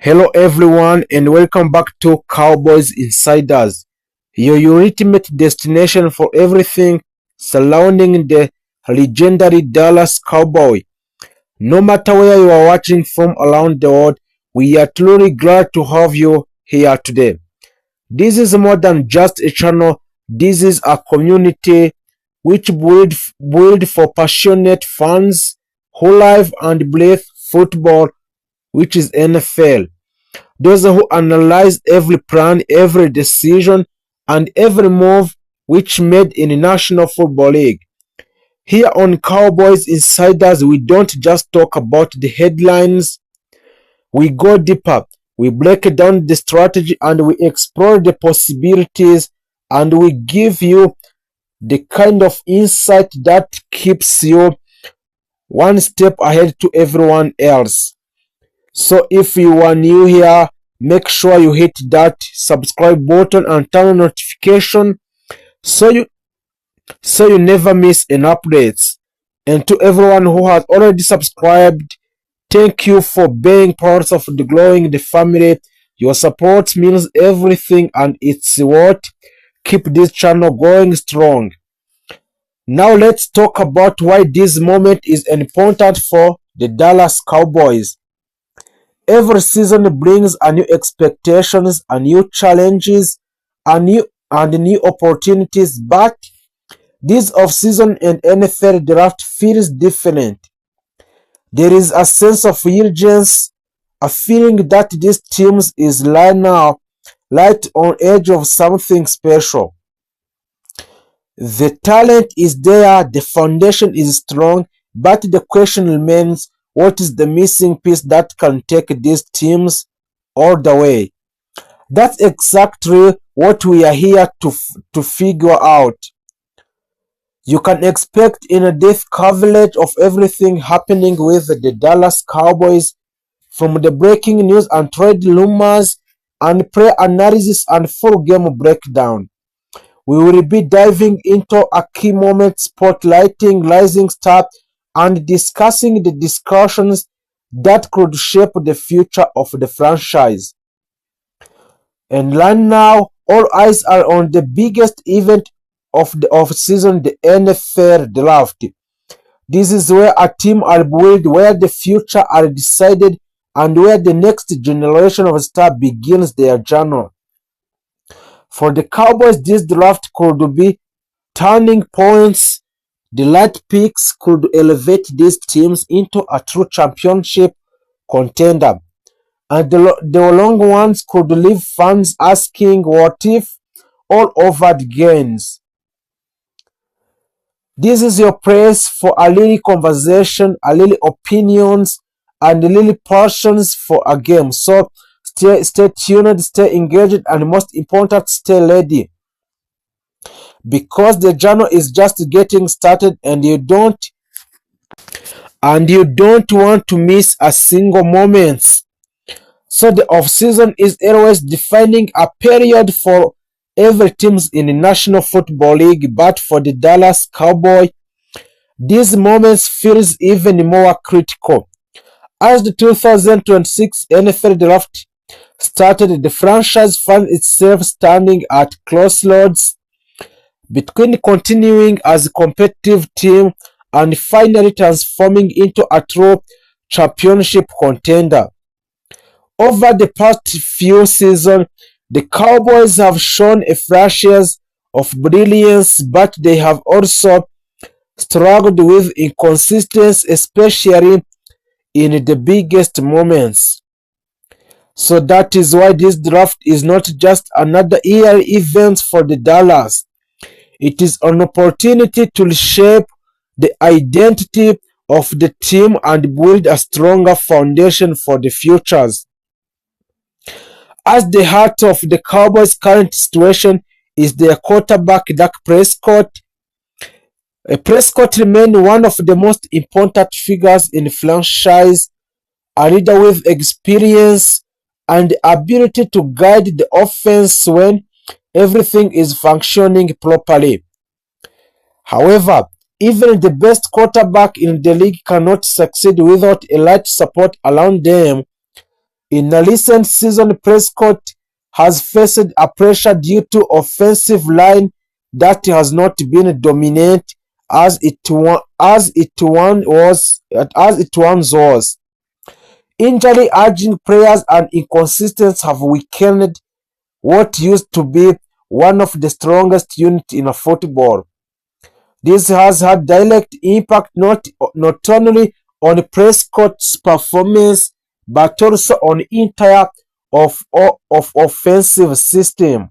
Hello everyone and welcome back to Cowboys Insiders, your ultimate destination for everything surrounding the legendary Dallas Cowboy. No matter where you are watching from around the world, we are truly glad to have you here today. This is more than just a channel, this is a community which build for passionate fans who live and breathe football, which is NFL. Those who analyze every plan, every decision, and every move which made in the National Football League. Here on Cowboys Insiders, we don't just talk about the headlines, we go deeper. We break down the strategy and we explore the possibilities, and we give you the kind of insight that keeps you one step ahead to everyone else. So if you are new here, make sure you hit that subscribe button and turn on notification so you never miss an update. And to everyone who has already subscribed, thank you for being part of the growing the family. Your support means everything and it's what keep this channel going strong. Now let's talk about why this moment is important for the Dallas Cowboys. Every season brings a new expectations, a new challenges, new opportunities, but this off-season and NFL draft feels different. There is a sense of urgency, a feeling that this team is right now, right on edge of something special. The talent is there, the foundation is strong, but the question remains, what is the missing piece that can take these teams all the way? That's exactly what we are here to figure out. You can expect in-depth coverage of everything happening with the Dallas Cowboys, from the breaking news and trade rumors and player analysis and full game breakdown. We will be diving into a key moment, spotlighting rising stars, and discussing the discussions that could shape the future of the franchise. And right now, all eyes are on the biggest event of the offseason, the NFL draft. This is where a team are built, where the future are decided, and where the next generation of stars begins their journey. For the Cowboys, this draft could be turning points. The light picks could elevate these teams into a true championship contender, and the long ones could leave fans asking what if all over the games. This is your place for a little conversation, a little opinions, and a little passions for a game. So stay tuned, stay engaged, and most important, stay ready, because the journey is just getting started and you don't want to miss a single moment. So the off-season is always defining a period for every team in the National Football League, but for the Dallas Cowboy, these moments feels even more critical. As the 2026 NFL Draft started, the franchise found itself standing at crossroads between continuing as a competitive team and finally transforming into a true championship contender. Over the past few seasons, the Cowboys have shown a flashes of brilliance, but they have also struggled with inconsistency, especially in the biggest moments. So that is why this draft is not just another year event for the Dallas. It is an opportunity to reshape the identity of the team and build a stronger foundation for the futures. At the heart of the Cowboys' current situation is their quarterback Dak Prescott. Prescott remains one of the most important figures in the franchise, a leader with experience and the ability to guide the offense when everything is functioning properly. However, even the best quarterback in the league cannot succeed without elite support around them. In a recent season, Prescott has faced a pressure due to offensive line that has not been dominant as it once was. Injury urging players and inconsistencies have weakened what used to be one of the strongest units in football. This has had direct impact not only on Prescott's performance but also on entire of offensive system.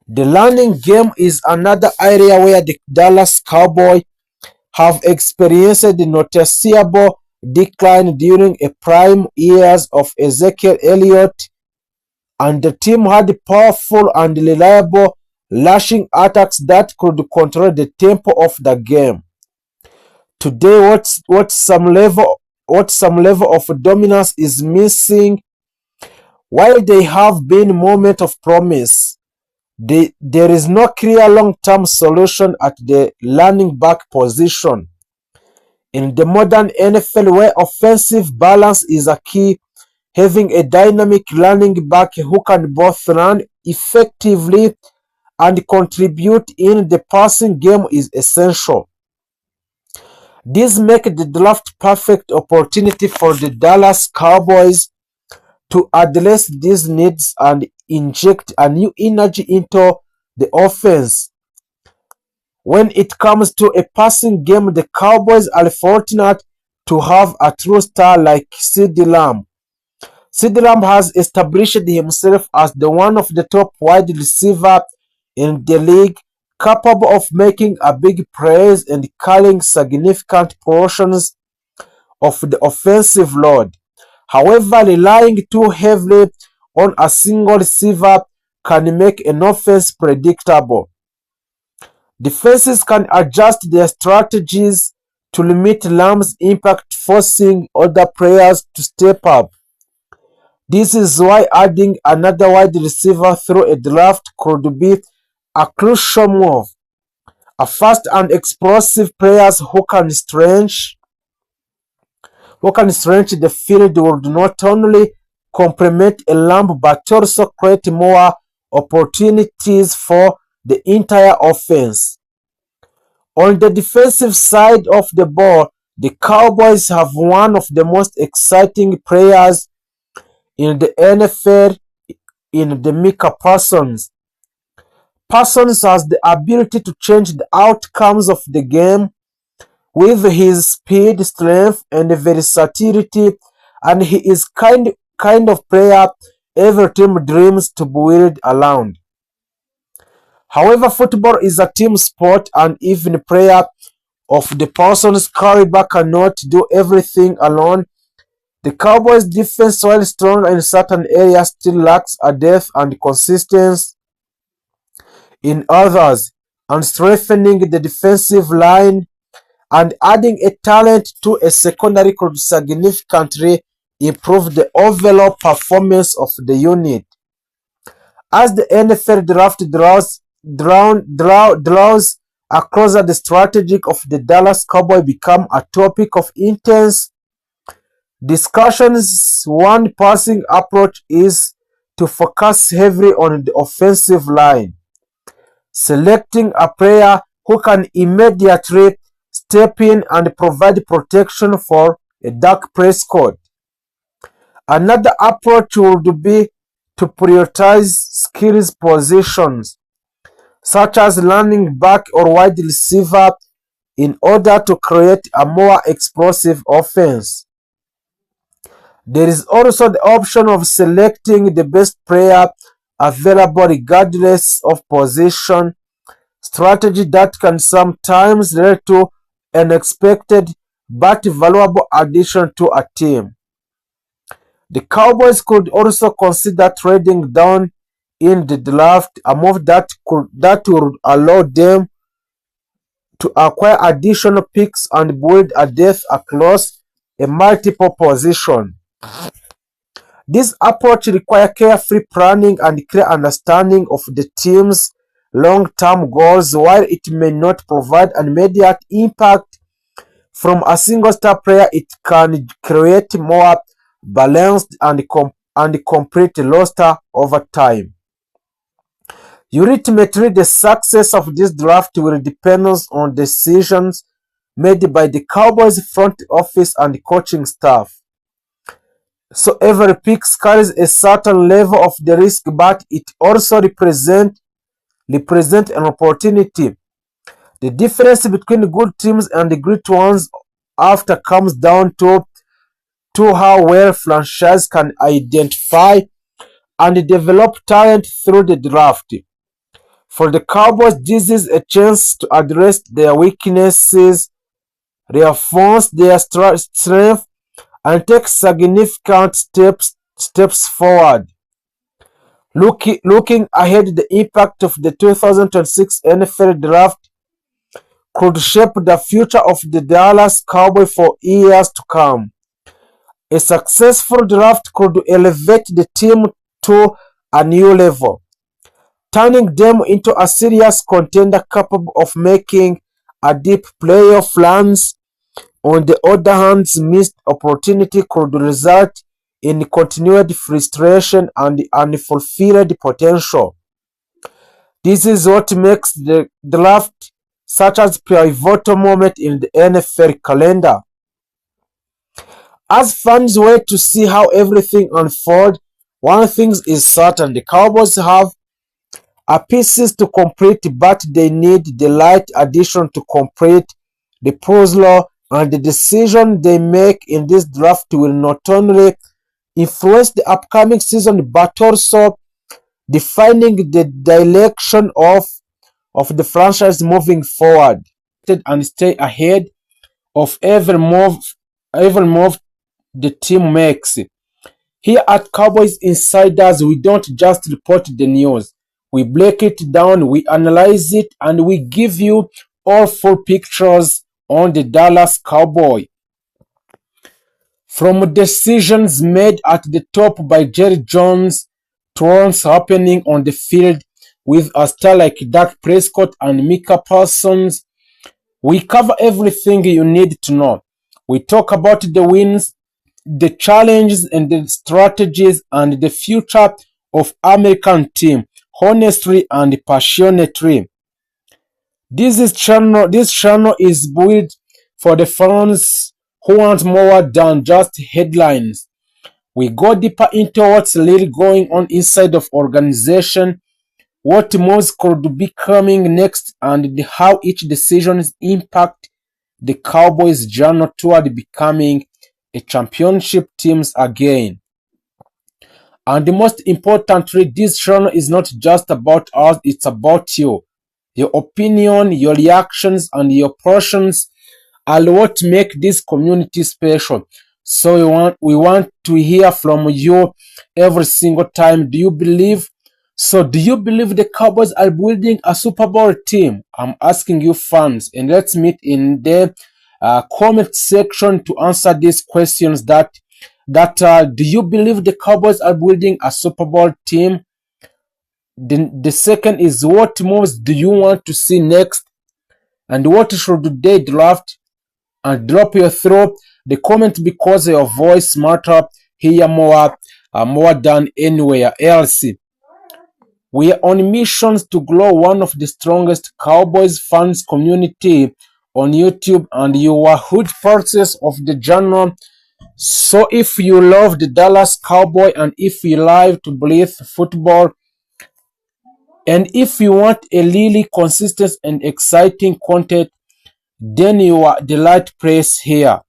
The running game is another area where the Dallas Cowboys have experienced a noticeable decline during a prime years of Ezekiel Elliott, and the team had powerful and reliable rushing attacks that could control the tempo of the game. Today, what some level of dominance is missing. While they have been moments of promise, there is no clear long-term solution at the running back position. In the modern NFL, where offensive balance is a key, having a dynamic running back who can both run effectively and contribute in the passing game is essential. This makes the draft perfect opportunity for the Dallas Cowboys to address these needs and inject a new energy into the offense. When it comes to a passing game, the Cowboys are fortunate to have a true star like CeeDee Lamb. CeeDee Lamb has established himself as one of the top wide receivers in the league, capable of making a big plays and carrying significant portions of the offensive load. However, relying too heavily on a single receiver can make an offense predictable. Defenses can adjust their strategies to limit Lamb's impact, forcing other players to step up. This is why adding another wide receiver through a draft could be a crucial move. A fast and explosive players who can stretch the field would not only complement a Lamb but also create more opportunities for the entire offense. On the defensive side of the ball, the Cowboys have one of the most exciting players in the NFL in the Micah Parsons. Parsons has the ability to change the outcomes of the game with his speed, strength, and versatility, and he is kind of player every team dreams to build around. However, football is a team sport, and even player of the Parsons caliber cannot do everything alone. The Cowboys' defense, while strong in certain areas, still lacks a depth and consistency in others, and strengthening the defensive line and adding a talent to a secondary could significantly improve the overall performance of the unit. As the NFL draft draws closer, the strategy of the Dallas Cowboys become a topic of intense discussions. One passing approach is to focus heavily on the offensive line, selecting a player who can immediately step in and provide protection for a Dak Prescott. Another approach would be to prioritize skills positions, such as running back or wide receiver, in order to create a more explosive offense. There is also the option of selecting the best player available regardless of position, strategy that can sometimes lead to unexpected but valuable addition to a team. The Cowboys could also consider trading down in the draft, a move that would allow them to acquire additional picks and build a depth across a multiple position. This approach requires careful planning and clear understanding of the team's long-term goals. While it may not provide an immediate impact from a single star player, it can create more balanced, and complete roster over time. Ultimately, the success of this draft will depend on decisions made by the Cowboys front office and coaching staff. So every pick carries a certain level of the risk, but it also represent an opportunity. The difference between good teams and the great ones after comes down to how well franchise can identify and develop talent through the draft. For the Cowboys, this is a chance to address their weaknesses, reinforce their strength, and take significant steps forward. Looking ahead, the impact of the 2026 NFL Draft could shape the future of the Dallas Cowboys for years to come. A successful draft could elevate the team to a new level, turning them into a serious contender capable of making a deep playoff runs. On the other hand, missed opportunity could result in continued frustration and unfulfilled potential. This is what makes the draft such a pivotal moment in the NFL calendar. As fans wait to see how everything unfolds, one thing is certain: the Cowboys have a pieces to complete, but they need the right addition to complete the puzzle, and the decision they make in this draft will not only influence the upcoming season but also defining the direction of the franchise moving forward and stay ahead of every move the team makes. Here at Cowboys Insiders, we don't just report the news. We break it down, we analyze it, and we give you all full pictures on the Dallas Cowboy. From decisions made at the top by Jerry Jones to what's happening on the field with a star like Dak Prescott and Micah Parsons, we cover everything you need to know. We talk about the wins, the challenges and the strategies, and the future of American team, honestly and passionately. This channel is built for the fans who want more than just headlines. We go deeper into what's really going on inside of organization, what moves could be coming next, and how each decision impact the Cowboys' journey toward becoming a championship teams again. And most importantly, this channel is not just about us, it's about you. Your opinion, your reactions, and your portions are what make this community special. So we want to hear from you every single time. Do you believe the Cowboys are building a Super Bowl team? I'm asking you fans, and let's meet in the comment section to answer these questions. Do you believe the Cowboys are building a Super Bowl team? The second is, what moves do you want to see next, and what should they draft? And drop your throat the comment, because your voice matters here more than anywhere else. We are on missions to grow one of the strongest Cowboys fans community on YouTube, and you are huge parts of the channel. So if you love the Dallas Cowboy, and if you like to breathe football, and if you want a really consistent and exciting content, then you are the right place here.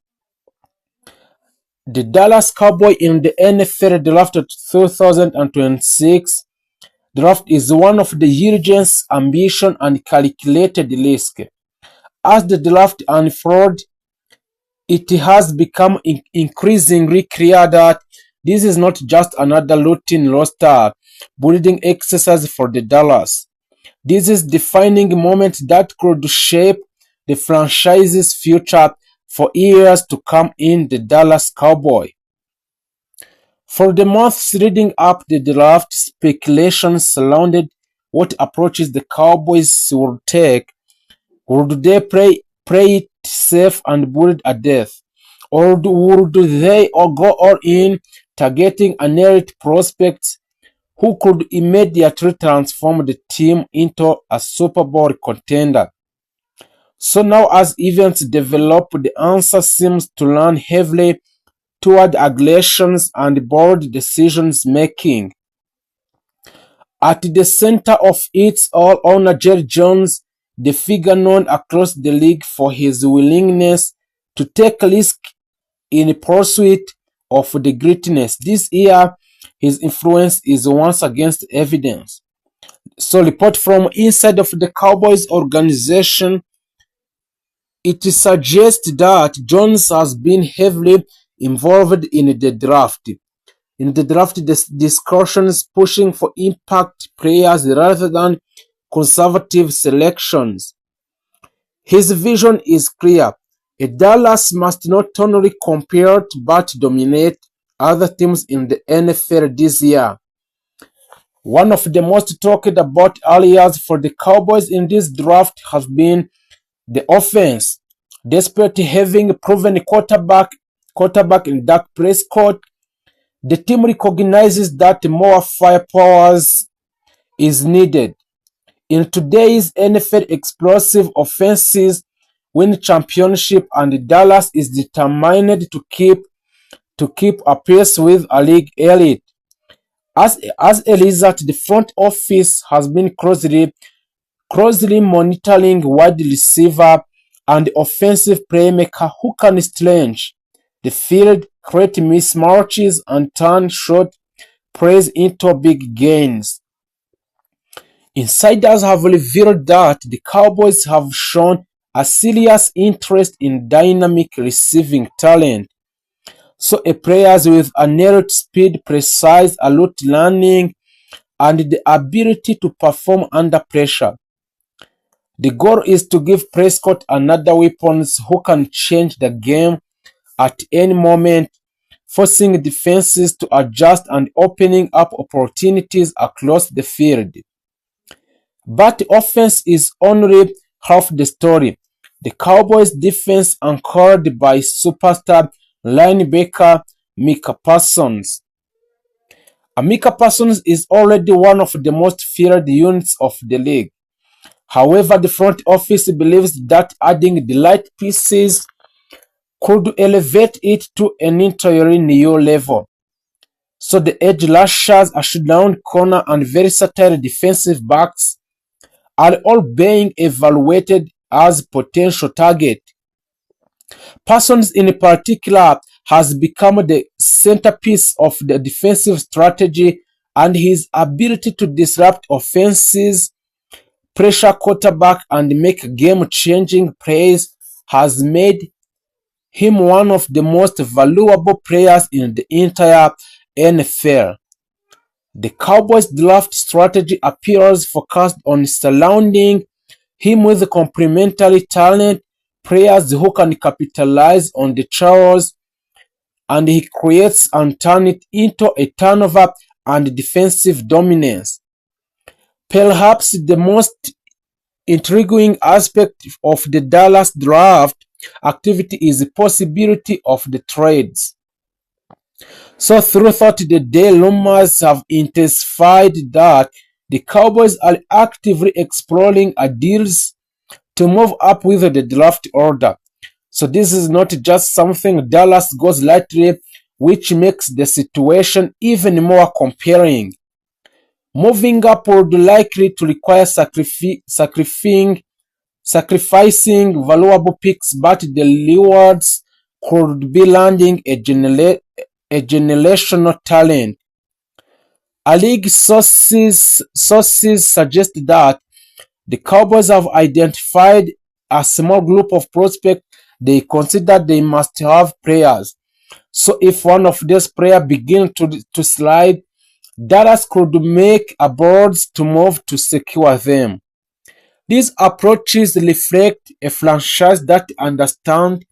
The Dallas Cowboy in the NFL Draft 2026 draft is one of the hugest ambition and calculated risk. As the draft unfolds, it has become increasingly clear that this is not just another routine roster building exercise for the Dallas. This is defining moment that could shape the franchise's future for years to come in the Dallas Cowboy. For the months leading up the draft, speculation surrounded what approaches the Cowboys would take. Would they play it safe and build a depth, Or would they all go all in, targeting unearned prospects who could immediately transform the team into a Super Bowl contender? So now as events develop, the answer seems to lean heavily toward aggressions and bold decisions making. At the center of it all, owner Jerry Jones, the figure known across the league for his willingness to take risks in pursuit of the greatness. This year, his influence is once again evidence. So, report from inside of the Cowboys organization, it suggests that Jones has been heavily involved in the draft. In the draft discussions, pushing for impact players rather than conservative selections. His vision is clear. Dallas must not only compete but dominate other teams in the NFL this year. One of the most talked about areas for the Cowboys in this draft has been the offense. Despite having proven quarterback in Dak Prescott, the team recognizes that more firepower is needed. In today's NFL, explosive offenses win championship, and Dallas is determined to keep a pace with a league elite. As a result, the front office has been closely monitoring wide receiver and offensive playmaker who can stretch the field, create mismatches, and turn short plays into big gains. Insiders have revealed that the Cowboys have shown a serious interest in dynamic receiving talent. So players with innate speed, precise route learning, and the ability to perform under pressure. The goal is to give Prescott another weapon who can change the game at any moment, forcing defenses to adjust and opening up opportunities across the field. But offense is only half the story. The Cowboys defense anchored by superstar linebacker Micah Parsons. Micah Parsons is already one of the most feared units of the league. However, the front office believes that adding the light pieces could elevate it to an entirely new level. So the edge rushers, a shutdown corner, and versatile defensive backs are all being evaluated as potential targets. Parsons in particular has become the centerpiece of the defensive strategy, and his ability to disrupt offenses, pressure quarterback, and make game-changing plays has made him one of the most valuable players in the entire NFL. The Cowboys draft strategy appears focused on surrounding him with complementary talent, players who can capitalize on the chores, and he creates and turns it into a turnover and defensive dominance. Perhaps the most intriguing aspect of the Dallas draft activity is the possibility of the trades. So throughout the day, rumors have intensified that the Cowboys are actively exploring deals to move up with the draft order. So this is not just something Dallas goes lightly, which makes the situation even more compelling. Moving up would likely to require sacrificing valuable picks, but the rewards could be landing a generational talent. A league sources suggest that the Cowboys have identified a small group of prospects they consider they must have players. So if one of these players begins to slide, Dallas could make a bold move to secure them. These approaches reflect a franchise that understands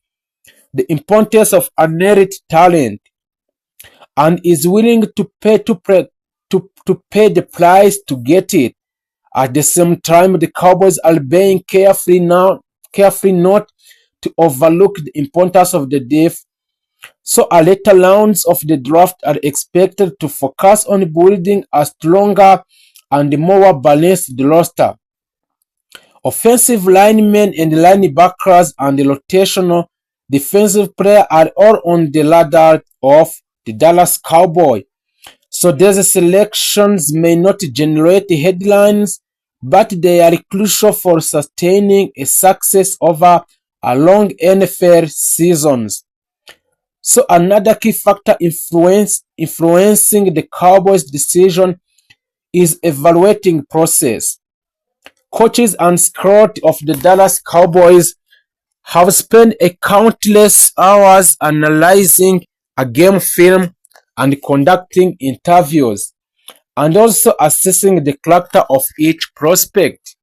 the importance of innate talent and is willing to pay the price to get it. At the same time, the Cowboys are being careful not to overlook the importance of the depth. So later rounds of the draft are expected to focus on building a stronger and more balanced roster. Offensive linemen and linebackers and rotational defensive players are all on the ladder of the Dallas Cowboys. So these selections may not generate headlines, but they are crucial for sustaining a success over a long NFL seasons. So another key factor influencing the Cowboys' decision is evaluating process. Coaches and scouts of the Dallas Cowboys have spent a countless hours analyzing a game film and conducting interviews and also assessing the character of each prospect.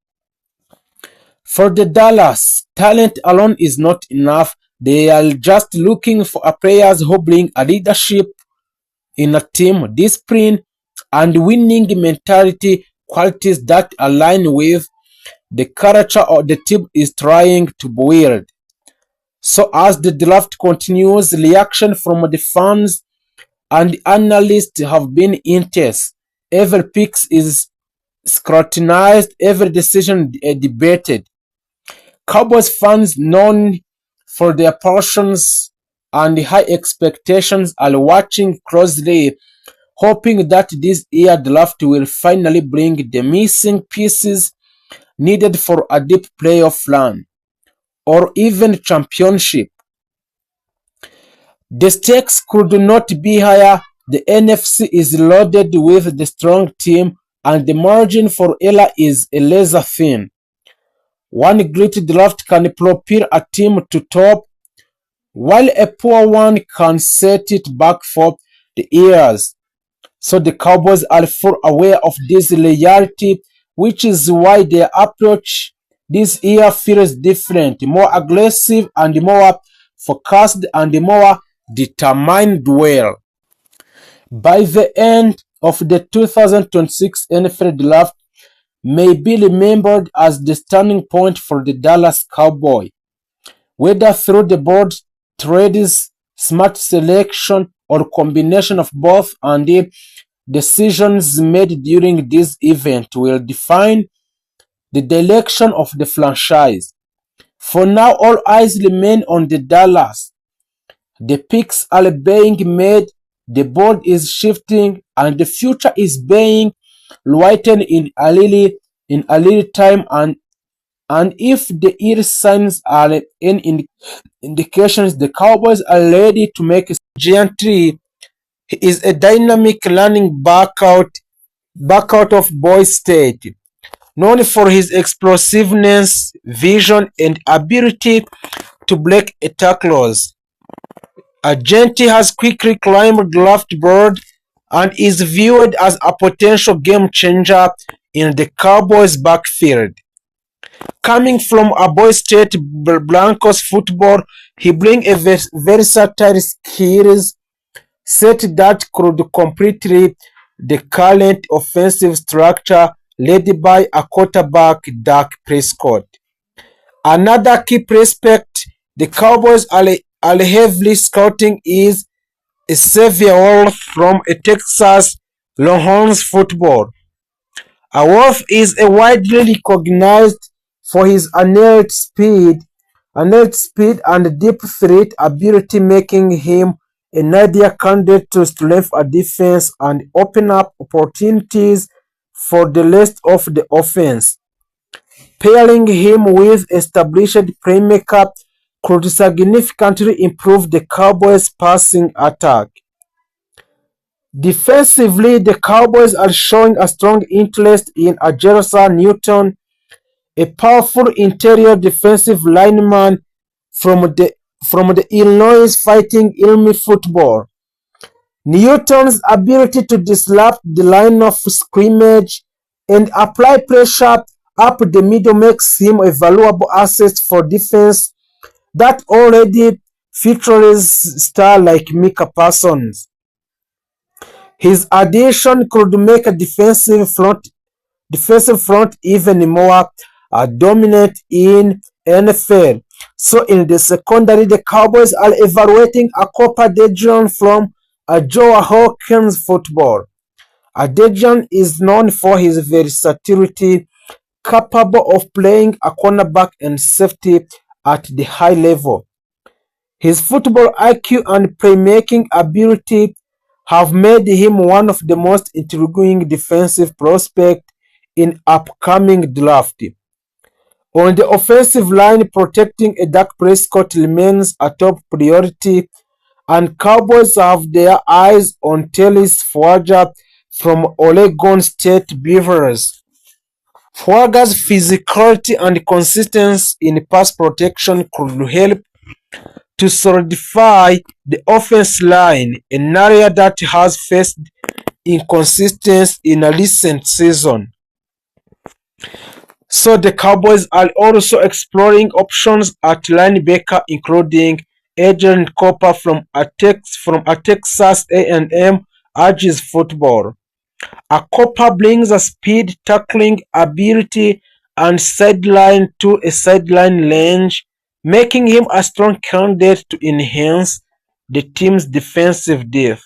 For the Dallas, talent alone is not enough. They are just looking for players who bring a leadership in a team, discipline, and winning mentality, qualities that align with the culture of the team is trying to build. So as the draft continues, reaction from the fans and analysts have been intense. Every pick is scrutinized, every decision debated. Cowboys fans, known for their passions and high expectations, are watching closely, hoping that this year draft will finally bring the missing pieces needed for a deep playoff run or even championship. The stakes could not be higher. The NFC is loaded with the strong team and the margin for error is laser thin. One great draft can propel a team to top, while a poor one can set it back for the years. So the Cowboys are full aware of this reality, which is why their approach this year feels different, more aggressive and more focused and more determined well. By the end of the 2026 NFL Draft may be remembered as the turning point for the Dallas Cowboys, whether through the board trades, smart selection, or combination of both, and the decisions made during this event will define the direction of the franchise. For now, all eyes remain on the Dallas. The picks are being made, the board is shifting, and the future is being written in a little time. And if the early signs are any indications, the Cowboys are ready to make a giant tree. He is a dynamic running back out of Boise State, known for his explosiveness, vision, and ability to break tackles. Agenti has quickly climbed draft board and is viewed as a potential game changer in the Cowboys' backfield. Coming from a Boise State Broncos football, he brings a versatile skills set that could completely the current offensive structure led by a quarterback Dak Prescott. Another key prospect the Cowboys are heavily scouting is Xavier Wolf from a Texas Longhorns football. Wolf is a widely recognized for his innate speed and deep threat ability, making him an ideal candidate to strengthen a defense and open up opportunities for the rest of the offense. Pairing him with established playmaker could significantly improve the Cowboys' passing attack. Defensively, the Cowboys are showing a strong interest in Ajersa Newton, a powerful interior defensive lineman from the Illinois Fighting Illini football. Newton's ability to disrupt the line of scrimmage and apply pressure up the middle makes him a valuable asset for defense that already features stars like Micah Parsons. His addition could make a defensive front even more dominant in NFL. So in the secondary, the Cowboys are evaluating a Copa Dejan from Joe Hawkins football. Adejan is known for his versatility, capable of playing a cornerback and safety at the high level. His football IQ and playmaking ability have made him one of the most intriguing defensive prospects in upcoming draft. On the offensive line, protecting Dak Prescott remains a top priority, and Cowboys have their eyes on Tellis Fuaga from Oregon State Beavers. Fuaga's physicality and consistency in pass protection could help to solidify the offense line, an area that has faced inconsistency in a recent season. So the Cowboys are also exploring options at linebacker, including Adrian Cooper from a Texas A&M Aggies football. A Cooper brings a speed, tackling ability, and sideline to a sideline range, making him a strong candidate to enhance the team's defensive depth.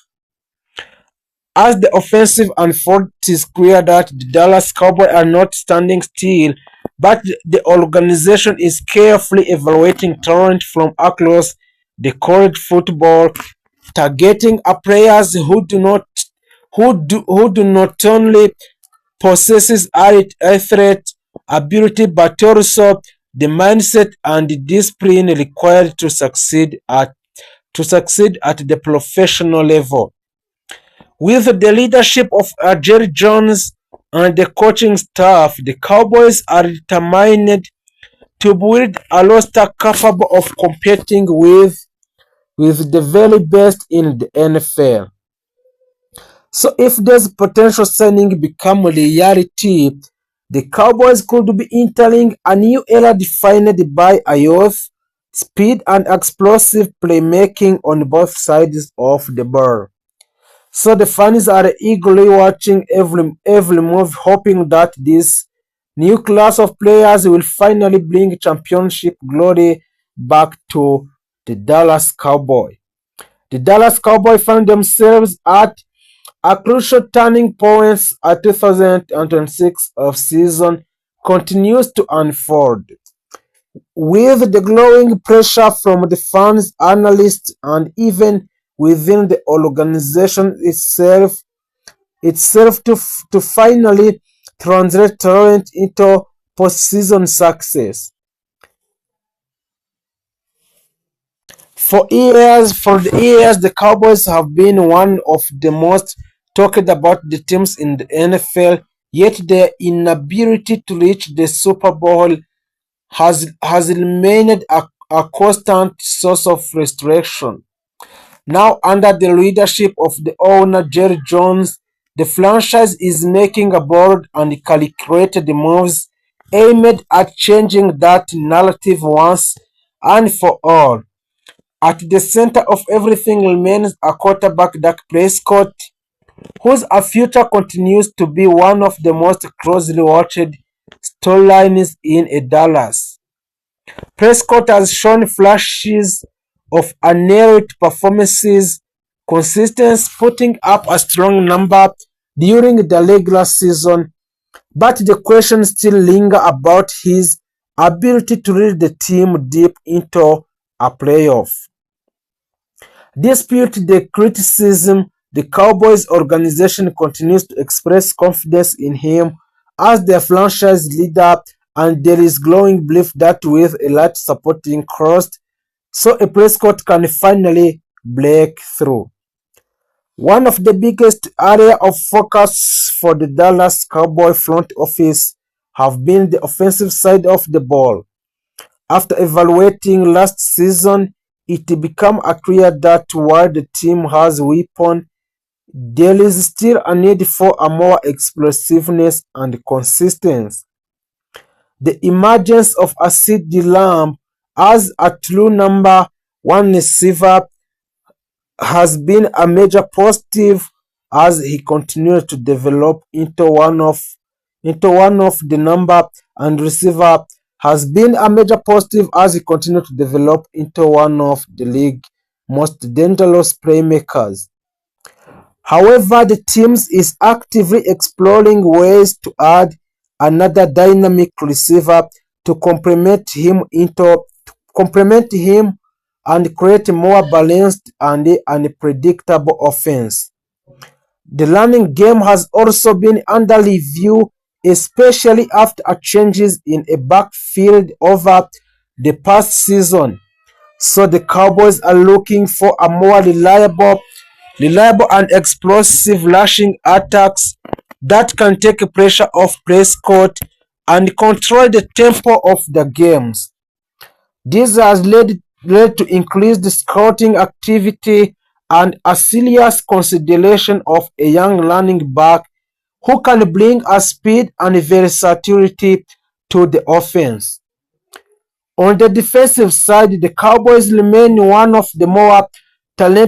As the offensive unfolds, it is clear that the Dallas Cowboys are not standing still, but the organization is carefully evaluating talent from across the college football, targeting players who do not only possesses athlete ability but also the mindset and the discipline required to succeed at the professional level. With the leadership of Jerry Jones and the coaching staff, the Cowboys are determined to build a roster capable of competing with the very best in the NFL. So if this potential signing become reality, the Cowboys could be entering a new era defined by a youth, speed, and explosive playmaking on both sides of the ball. So the fans are eagerly watching every move, hoping that this new class of players will finally bring championship glory back to the Dallas Cowboys. The Dallas Cowboys found themselves at a crucial turning point as 2026 off-season continues to unfold. With the growing pressure from the fans, analysts, and even within the organization itself to finally translate talent into postseason success. For the years, the Cowboys have been one of the most talked about the teams in the NFL, yet their inability to reach the Super Bowl has remained a constant source of frustration. Now, under the leadership of the owner Jerry Jones, the franchise is making a bold and calculated moves aimed at changing that narrative once and for all. At the center of everything remains a quarterback, Dak Prescott, whose future continues to be one of the most closely watched storylines in Dallas. Prescott has shown flashes of unerring performances, consistency, putting up a strong number during the regular season, but the questions still linger about his ability to lead the team deep into a playoff. Despite the criticism, the Cowboys organization continues to express confidence in him as their franchise leader, and there is growing belief that with a large supporting crowd, so a Prescott can finally break through. One of the biggest areas of focus for the Dallas Cowboy front office have been the offensive side of the ball. After evaluating last season, it became clear that while the team has weapons, there is still a need for a more explosiveness and consistency. The emergence of a CeeDee Lamb as a true number one receiver has been a major positive as he continues to develop into one of the number and receiver has been a major positive as he continues to develop into one of the league's most dangerous playmakers. However, the team is actively exploring ways to add another dynamic receiver to complement him and create a more balanced and unpredictable offense. The running game has also been under review, especially after changes in a backfield over the past season. So the Cowboys are looking for a more reliable and explosive rushing attacks that can take pressure off Prescott and control the tempo of the games. This has led to increased scouting activity and a serious consideration of a young running back who can bring a speed and versatility to the offense. On the defensive side, the Cowboys remain one of the more talented